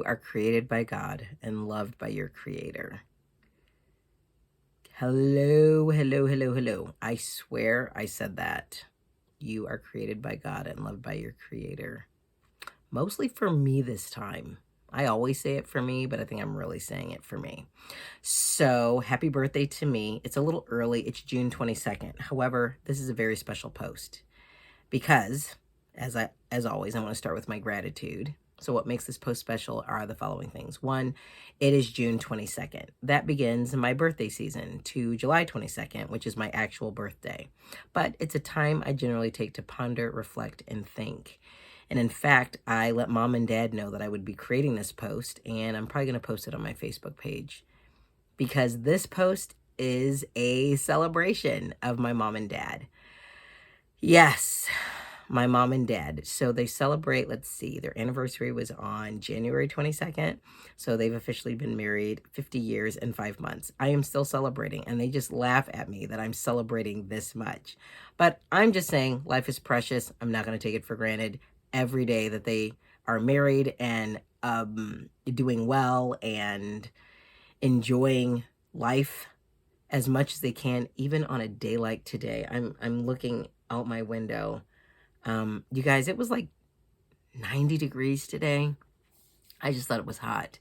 You are created by God and loved by your Creator. Hello, hello, hello, hello. I swear I said that. You are created by God and loved by your Creator. Mostly for me this time. I always say it for me, but I think I'm really saying it for me. So happy birthday to me. It's a little early. It's June 22nd. However, this is a very special post because as always, I want to start with my gratitude. So what makes this post special are the following things. One, it is June 22nd. That begins my birthday season to July 22nd, which is my actual birthday. But it's a time I generally take to ponder, reflect, and think. And in fact, I let mom and dad know that I would be creating this post, and I'm probably going to post it on my Facebook page because this post is a celebration of my mom and dad. Yes, my mom and dad. So they celebrate, let's see, their anniversary was on January 22nd. So they've officially been married 50 years and 5 months. I am still celebrating, and they just laugh at me that I'm celebrating this much. But I'm just saying life is precious. I'm not going to take it for granted. Every day that they are married and doing well and enjoying life as much as they can, even on a day like today. I'm looking out my window. You guys, it was like 90 degrees today. I just thought it was hot.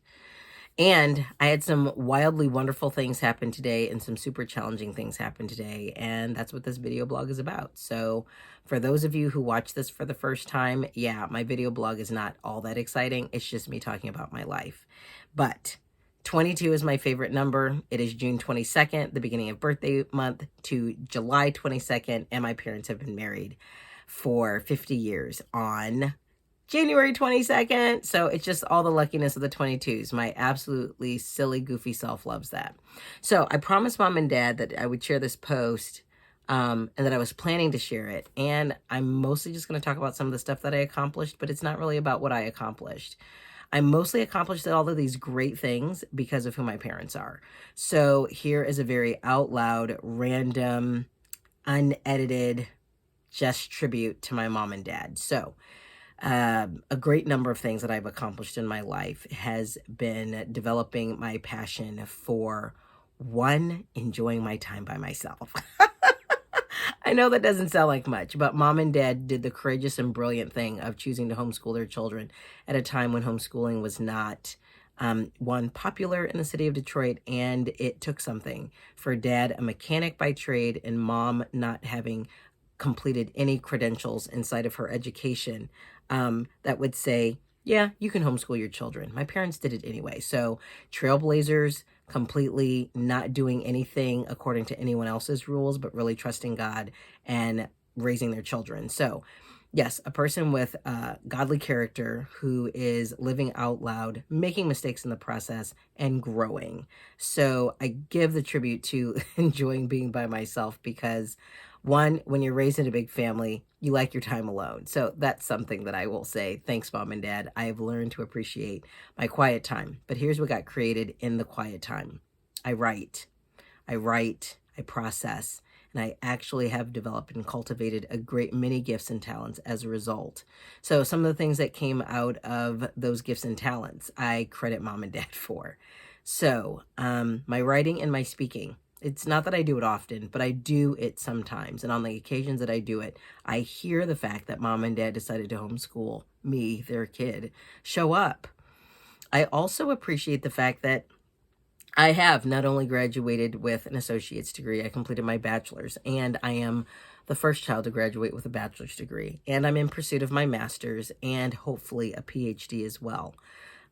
And I had some wildly wonderful things happen today and some super challenging things happen today. And that's what this video blog is about. So for those of you who watch this for the first time, yeah, my video blog is not all that exciting. It's just me talking about my life. But 22 is my favorite number. It is June 22nd, the beginning of birthday month, to July 22nd. And my parents have been married for 50 years on January 22nd. So it's just all the luckiness of the 22s. My absolutely silly, goofy self loves that. So I promised mom and dad that I would share this post and that I was planning to share it. And I'm mostly just going to talk about some of the stuff that I accomplished, but it's not really about what I accomplished. I mostly accomplished all of these great things because of who my parents are. So here is a very out loud, random, unedited, just tribute to my mom and dad. So a great number of things that I've accomplished in my life has been developing my passion for, one, enjoying my time by myself. I know that doesn't sound like much, but mom and dad did the courageous and brilliant thing of choosing to homeschool their children at a time when homeschooling was not, one, popular in the city of Detroit, and it took something for dad, a mechanic by trade, and mom not having completed any credentials inside of her education that would say, yeah, you can homeschool your children. My parents did it anyway. So trailblazers, completely not doing anything according to anyone else's rules, but really trusting God and raising their children. So yes, a person with godly character who is living out loud, making mistakes in the process, and growing. So I give the tribute to enjoying being by myself because, one, when you're raised in a big family, you like your time alone. So that's something that I will say. Thanks, mom and dad. I have learned to appreciate my quiet time. But here's what got created in the quiet time. I write, I process, and I actually have developed and cultivated a great many gifts and talents as a result. So some of the things that came out of those gifts and talents, I credit mom and dad for. So my writing and my speaking. It's not that I do it often, but I do it sometimes. And on the occasions that I do it, I hear the fact that mom and dad decided to homeschool me, their kid, show up. I also appreciate the fact that I have not only graduated with an associate's degree, I completed my bachelor's, and I am the first child to graduate with a bachelor's degree. And I'm in pursuit of my master's and hopefully a PhD as well.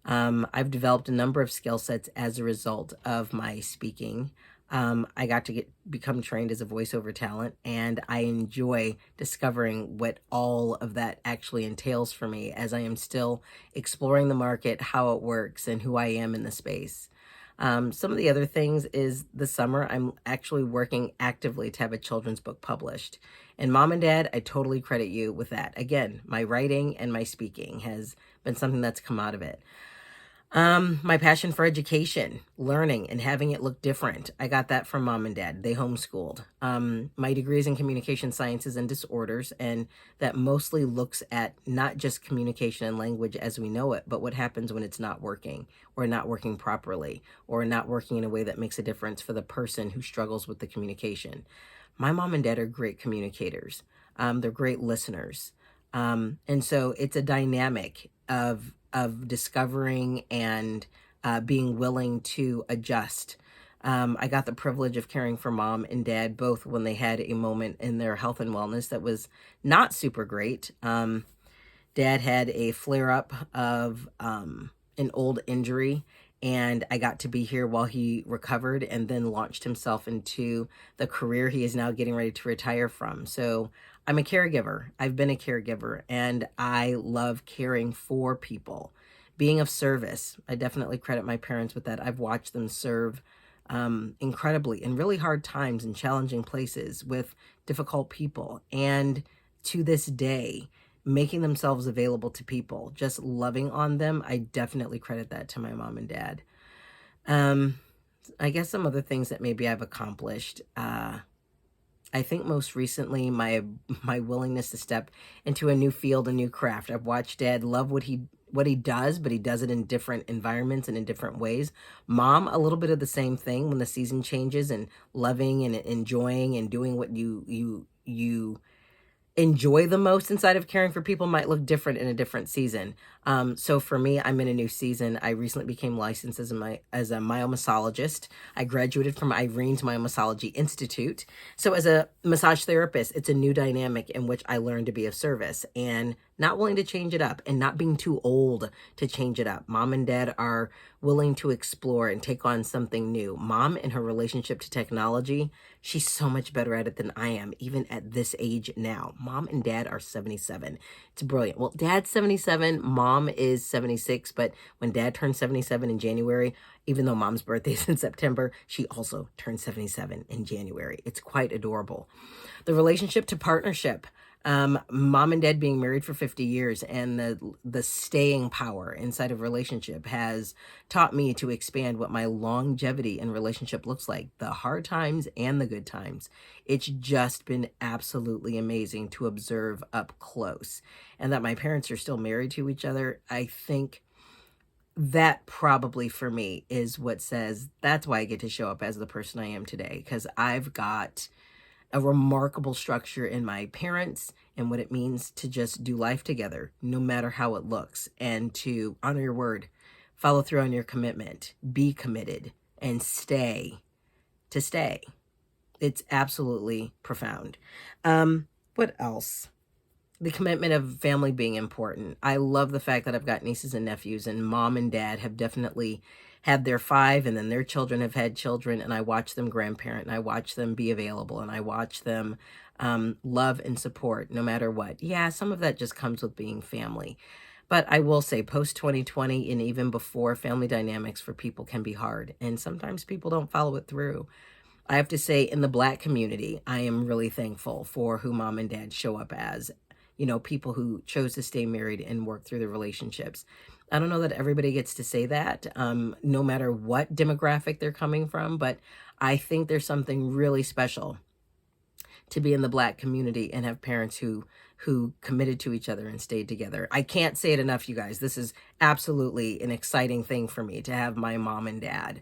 I've developed a number of skill sets as a result of my speaking. I got to become trained as a voiceover talent, and I enjoy discovering what all of that actually entails for me as I am still exploring the market, how it works, and who I am in the space. Some of the other things is this summer, I'm actually working actively to have a children's book published. And mom and dad, I totally credit you with that. Again, my writing and my speaking has been something that's come out of it. My passion for education, learning, and having it look different. I got that from mom and dad. They homeschooled. My degree is in communication sciences and disorders, and that mostly looks at not just communication and language as we know it, but what happens when it's not working, or not working properly, or not working in a way that makes a difference for the person who struggles with the communication. My mom and dad are great communicators. They're great listeners. And so it's a dynamic of discovering and being willing to adjust. I got the privilege of caring for mom and dad both when they had a moment in their health and wellness that was not super great. Dad had a flare up of an old injury, and I got to be here while he recovered and then launched himself into the career he is now getting ready to retire from. So I'm a caregiver. I've been a caregiver, and I love caring for people, being of service. I definitely credit my parents with that. I've watched them serve incredibly in really hard times and challenging places with difficult people. And to this day, making themselves available to people, just loving on them. I definitely credit that to my mom and dad. I guess some other things that maybe I've accomplished. I think most recently my willingness to step into a new field, a new craft. I've watched dad love what he does, but he does it in different environments and in different ways. Mom, a little bit of the same thing when the season changes, and loving and enjoying and doing what you enjoy the most inside of caring for people might look different in a different season. So for me, I'm in a new season. I recently became licensed as a myomassologist. I graduated from Irene's Myomassology Institute. So as a massage therapist, it's a new dynamic in which I learned to be of service and not willing to change it up and not being too old to change it up. Mom and dad are willing to explore and take on something new. Mom, in her relationship to technology, she's so much better at it than I am, even at this age now. Mom and dad are 77. It's brilliant. Well, dad's 77, mom is 76, but when dad turned 77 in January, even though mom's birthday is in September, she also turned 77 in January. It's quite adorable. The relationship to partnership. Mom and dad being married for 50 years and the staying power inside of relationship has taught me to expand what my longevity in relationship looks like, the hard times and the good times. It's just been absolutely amazing to observe up close. And that my parents are still married to each other, I think that probably for me is what says that's why I get to show up as the person I am today, because I've got a remarkable structure in my parents and what it means to just do life together, no matter how it looks, and to honor your word, follow through on your commitment, be committed, and stay to stay. It's absolutely profound. What else? The commitment of family being important. I love the fact that I've got nieces and nephews, and mom and dad have definitely had their 5, and then their children have had children, and I watch them grandparent, and I watch them be available, and I watch them love and support no matter what. Yeah, some of that just comes with being family. But I will say post 2020 and even before, family dynamics for people can be hard, and sometimes people don't follow it through. I have to say, in the Black community, I am really thankful for who mom and dad show up as. People who chose to stay married and work through the relationships. I don't know that everybody gets to say that, no matter what demographic they're coming from, but I think there's something really special to be in the Black community and have parents who committed to each other and stayed together. I can't say it enough, you guys. This is absolutely an exciting thing for me to have my mom and dad.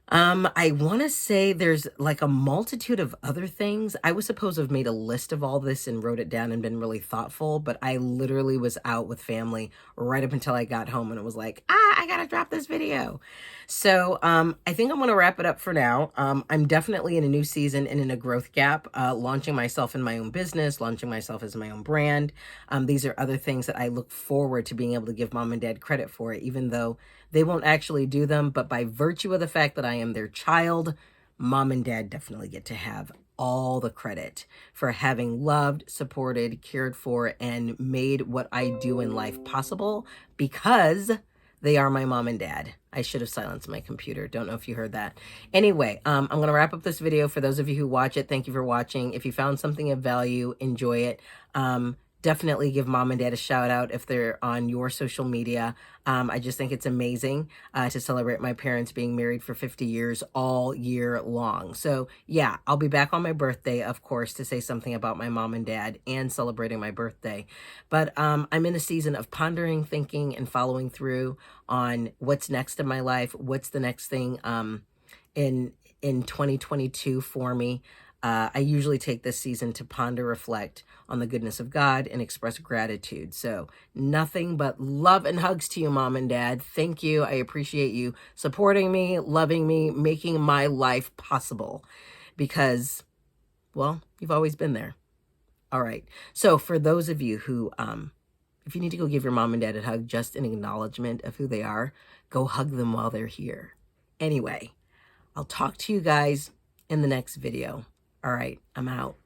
I want to say there's like a multitude of other things. I was supposed to have made a list of all this and wrote it down and been really thoughtful, but I literally was out with family right up until I got home, and it was like, I gotta drop this video. So I think I'm going to wrap it up for now. I'm definitely in a new season and in a growth gap, launching myself in my own business, launching myself as my own brand. These are other things that I look forward to being able to give mom and dad credit for, even though they won't actually do them. But by virtue of the fact that I am their child, mom and dad definitely get to have all the credit for having loved, supported, cared for, and made what I do in life possible, because they are my mom and dad. I should have silenced my computer. Don't know if you heard that. Anyway, I'm going to wrap up this video. For those of you who watch it, thank you for watching. If you found something of value, enjoy it. definitely give mom and dad a shout out if they're on your social media. I just think it's amazing to celebrate my parents being married for 50 years all year long. So yeah, I'll be back on my birthday, of course, to say something about my mom and dad and celebrating my birthday. But I'm in a season of pondering, thinking, and following through on what's next in my life. What's the next thing in 2022 for me. I usually take this season to ponder, reflect on the goodness of God, and express gratitude. So nothing but love and hugs to you, mom and dad. Thank you. I appreciate you supporting me, loving me, making my life possible because, well, you've always been there. All right. So for those of you who, if you need to go give your mom and dad a hug, just an acknowledgement of who they are, go hug them while they're here. Anyway, I'll talk to you guys in the next video. All right, I'm out.